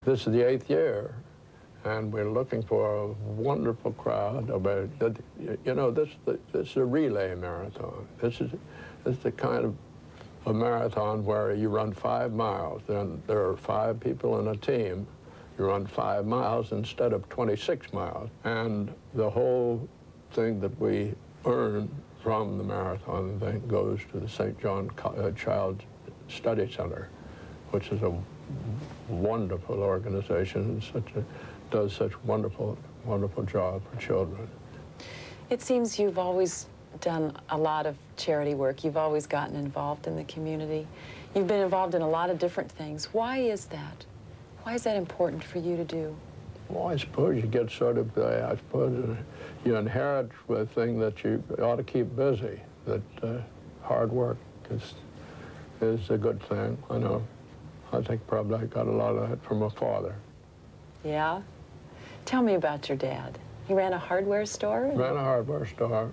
this is the 8th year, and we're looking for a wonderful crowd. About, you know, this is a relay marathon. This is the kind of a marathon where you run 5 miles. Then there are 5 people in a team. You run 5 miles instead of 26 miles. And the whole thing that we earn from the marathon thing goes to the St. John Child Study Center, which is a wonderful organization and does such wonderful job for children. It seems you've always done a lot of charity work. You've always gotten involved in the community. You've been involved in a lot of different things. Why is that? Why is that important for you to do? Well, I suppose you get sort of, I suppose you inherit a thing that you ought to keep busy, that hard work is a good thing. I know. I think probably I got a lot of that from my father. Yeah? Tell me about your dad. He ran a hardware store? Ran a hardware store.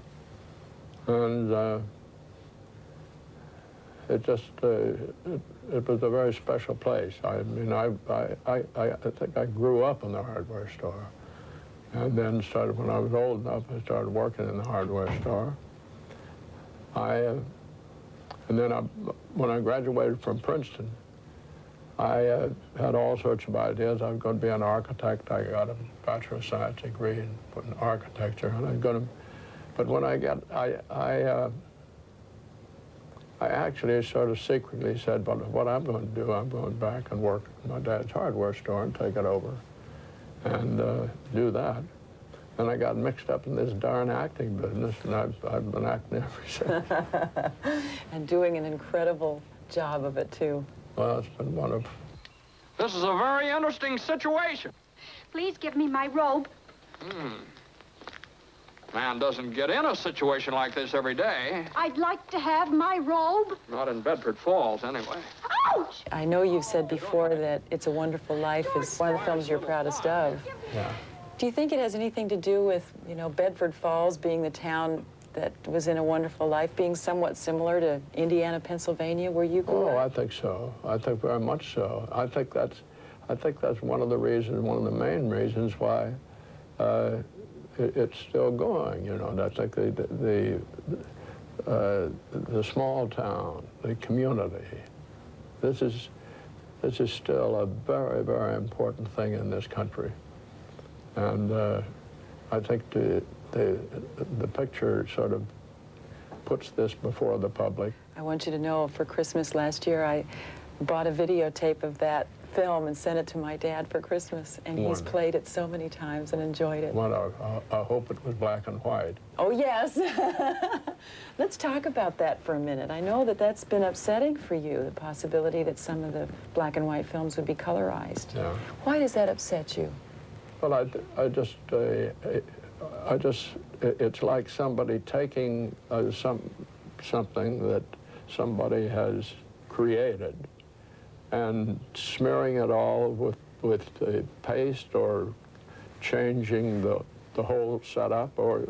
And it just, it was a very special place. I mean, I think I grew up in the hardware store. And then started, when I was old enough, I started working in the hardware store. And then when I graduated from Princeton, I had all sorts of ideas. I was going to be an architect. I got a Bachelor of Science degree in architecture, and I was going to, but when I got, I actually sort of secretly said, well, what I'm going to do, I'm going back and work at my dad's hardware store and take it over and do that. And I got mixed up in this darn acting business, and I've been acting ever since. And doing an incredible job of it, too. Well, it's been one of... This is a very interesting situation. Please give me my robe. Man doesn't get in a situation like this every day. I'd like to have my robe. Not in Bedford Falls, anyway. Ouch! I know you've said before that It's a Wonderful Life is one of the films you're proudest of. Yeah. Do you think it has anything to do with, you know, Bedford Falls being the town that was in A Wonderful Life, being somewhat similar to Indiana, Pennsylvania, where you grew up? Oh, I think so. I think very much so. I think that's one of the reasons, one of the main reasons why it's still going. You know, I think the small town, the community. This is still a very, very important thing in this country, and I think the picture sort of puts this before the public. I want you to know, for Christmas last year, I bought a videotape of that film and sent it to my dad for Christmas, and he's played it so many times and enjoyed it. Well, I hope it was black and white. Oh, yes. Let's talk about that for a minute. I know that that's been upsetting for you, the possibility that some of the black and white films would be colorized. Yeah. Why does that upset you? Well, it's like somebody taking something that somebody has created and smearing it all with paste, or changing the whole setup, or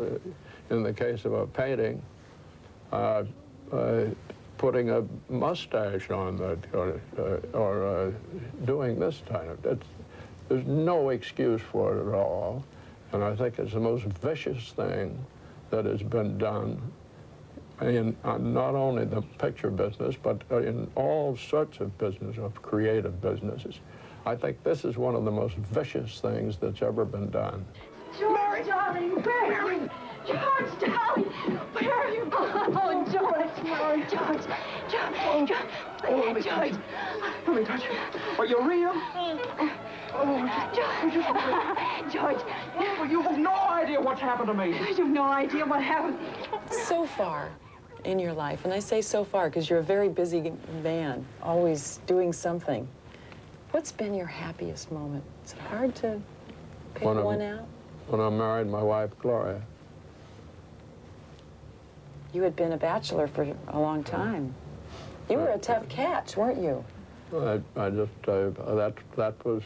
in the case of a painting, putting a mustache on it, or doing this kind of. There's no excuse for it at all. And I think it's the most vicious thing that has been done in not only the picture business, but in all sorts of business, of creative businesses. I think this is one of the most vicious things that's ever been done. George, darling, where are you? George, darling, where are you? Oh, George, George. George. Let me touch you. Are you real? George. Oh, you have no idea what's happened to me. You have no idea what happened. So far in your life, and I say so far because you're a very busy man, always doing something. What's been your happiest moment? Is it hard to pick one out? When I married my wife, Gloria. You had been a bachelor for a long time. You were a tough catch, weren't you? I just, that was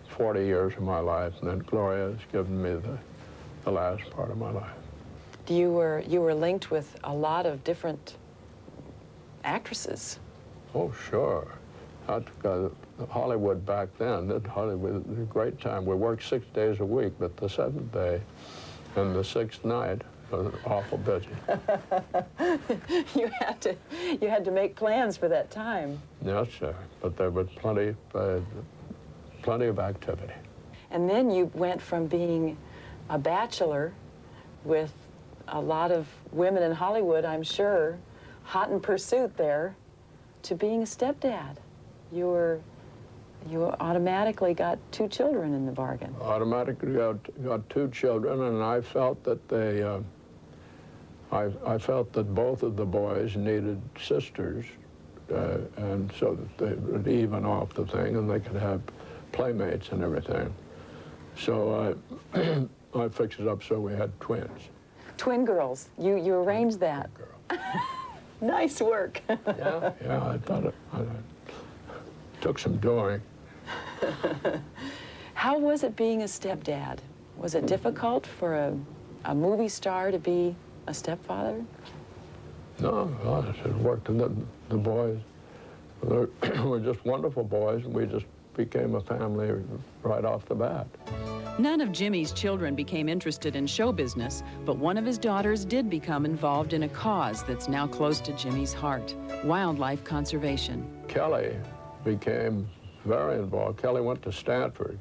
40 years of my life, and then Gloria has given me the last part of my life. You were linked with a lot of different actresses. Oh, sure. Hollywood back then, Hollywood was a great time. We worked 6 days a week, but the 7th day and the 6th night was awful busy. You had to make plans for that time. Yes, sir. But there was plenty of activity. And then you went from being a bachelor with a lot of women in Hollywood, I'm sure, hot in pursuit there, to being a stepdad. You automatically got 2 children in the bargain. Automatically got 2 children, and I felt that I felt that both of the boys needed sisters, and so that they would even off the thing, and they could have playmates and everything. So I fixed it up so we had twins. Twin girls. You arranged that. Nice work. Yeah, I thought it took some doing. How was it being a stepdad? Was it difficult for a movie star to be a stepfather? No, it worked. And the boys were just wonderful boys, and we just became a family right off the bat. None of Jimmy's children became interested in show business, but one of his daughters did become involved in a cause that's now close to Jimmy's heart: wildlife conservation. Kelly became very involved. Kelly went to Stanford,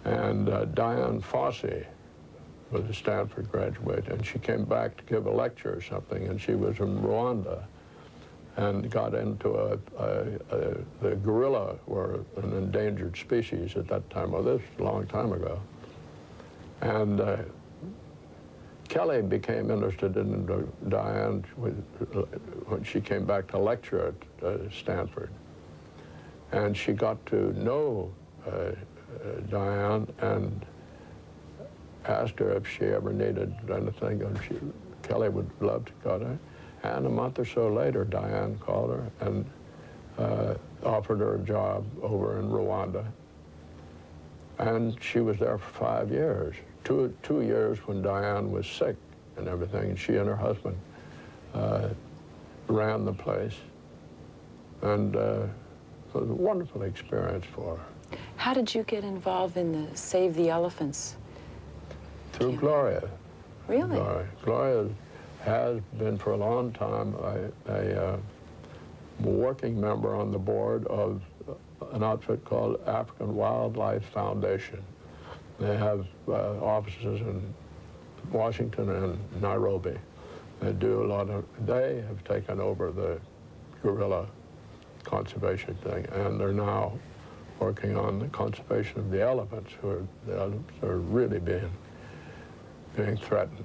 and Diane Fossey was a Stanford graduate, and she came back to give a lecture or something, and she was in Rwanda and got into the gorilla were an endangered species at that time. Well, this was a long time ago. And Kelly became interested in Diane when she came back to lecture at Stanford. And she got to know Diane and asked her if she ever needed anything, and Kelly would love to go to her. And a month or so later, Diane called her and offered her a job over in Rwanda. And she was there for 5 years, two years when Diane was sick and everything. And she and her husband ran the place. And it was a wonderful experience for her. How did you get involved in the Save the Elephants? Through Gloria. Really? Gloria has been for a long time a working member on the board of an outfit called African Wildlife Foundation. They have offices in Washington and Nairobi. They have taken over the gorilla conservation thing, and they're now working on the conservation of the elephants, the elephants are really being threatened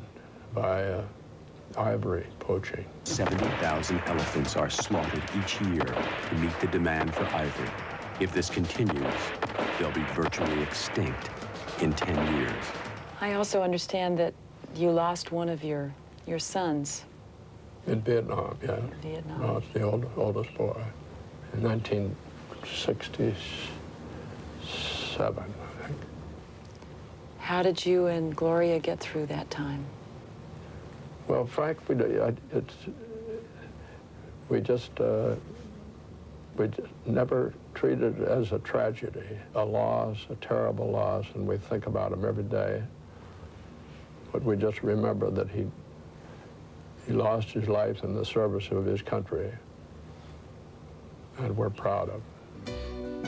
by ivory poaching. 70,000 elephants are slaughtered each year to meet the demand for ivory. If this continues, they'll be virtually extinct in 10 years. I also understand that you lost one of your sons. In Vietnam, yeah. In Vietnam. Lost the oldest boy in 1967, I think. How did you and Gloria get through that time? Well, Frank, we just never treated it as a tragedy, a loss, a terrible loss, and we think about him every day. But we just remember that he lost his life in the service of his country, and we're proud of him.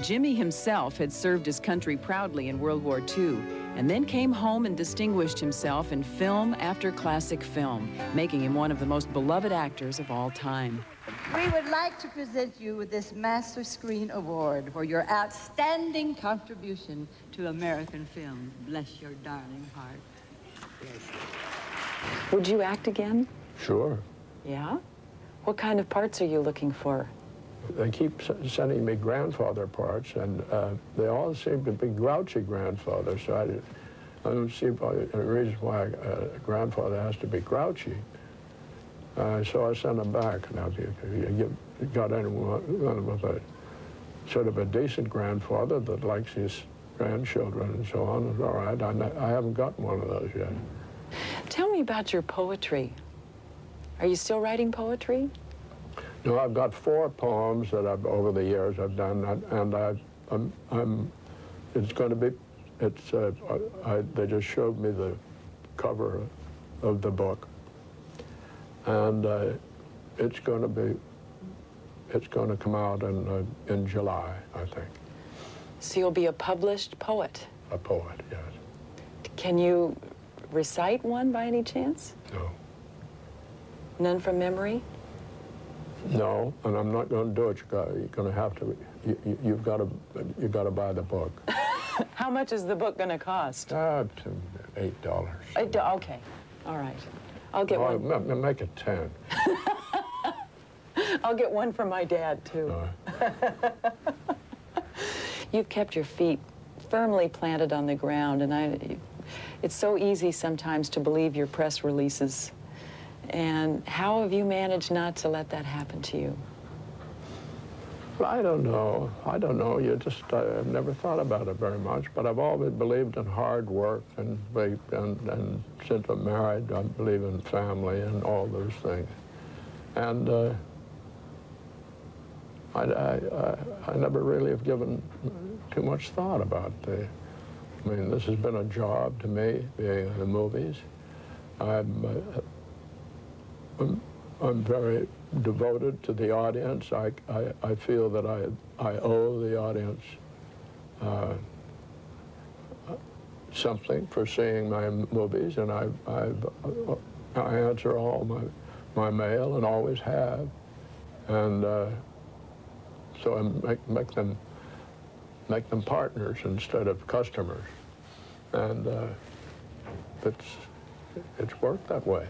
Jimmy himself had served his country proudly in World War II, and then came home and distinguished himself in film after classic film, making him one of the most beloved actors of all time. We would like to present you with this Master Screen Award for your outstanding contribution to American film. Bless your darling heart. Would you act again? Sure. Yeah? What kind of parts are you looking for? They keep sending me grandfather parts, and they all seem to be grouchy grandfathers, so I don't see a reason why a grandfather has to be grouchy. So I sent them back. Now, if you got anyone with a sort of a decent grandfather that likes his grandchildren and so on, it's all right. I haven't gotten one of those yet. Tell me about your poetry. Are you still writing poetry? No, I've got 4 poems that I've, over the years I've done, and it's going to be, they just showed me the cover of the book, and it's going to come out in July, I think. So you'll be a published poet? A poet, yes. Can you recite one by any chance? No. None from memory? No, and I'm not going to do it. You're going to have to. You've got to buy the book. How much is the book going to cost? $8. Okay, all right. I'll get one. Make it 10. I'll get one for my dad too. You've kept your feet firmly planted on the ground, and it's so easy sometimes to believe your press releases. And how have you managed not to let that happen to you? I don't know. I've never thought about it very much, but I've always believed in hard work, and since I'm married, I believe in family and all those things. And I never really have given too much thought about I mean, this has been a job to me, being in the movies. I'm very devoted to the audience. I feel that I owe the audience something for seeing my movies, and I answer all my mail and always have, and so I make them partners instead of customers, and it's worked that way.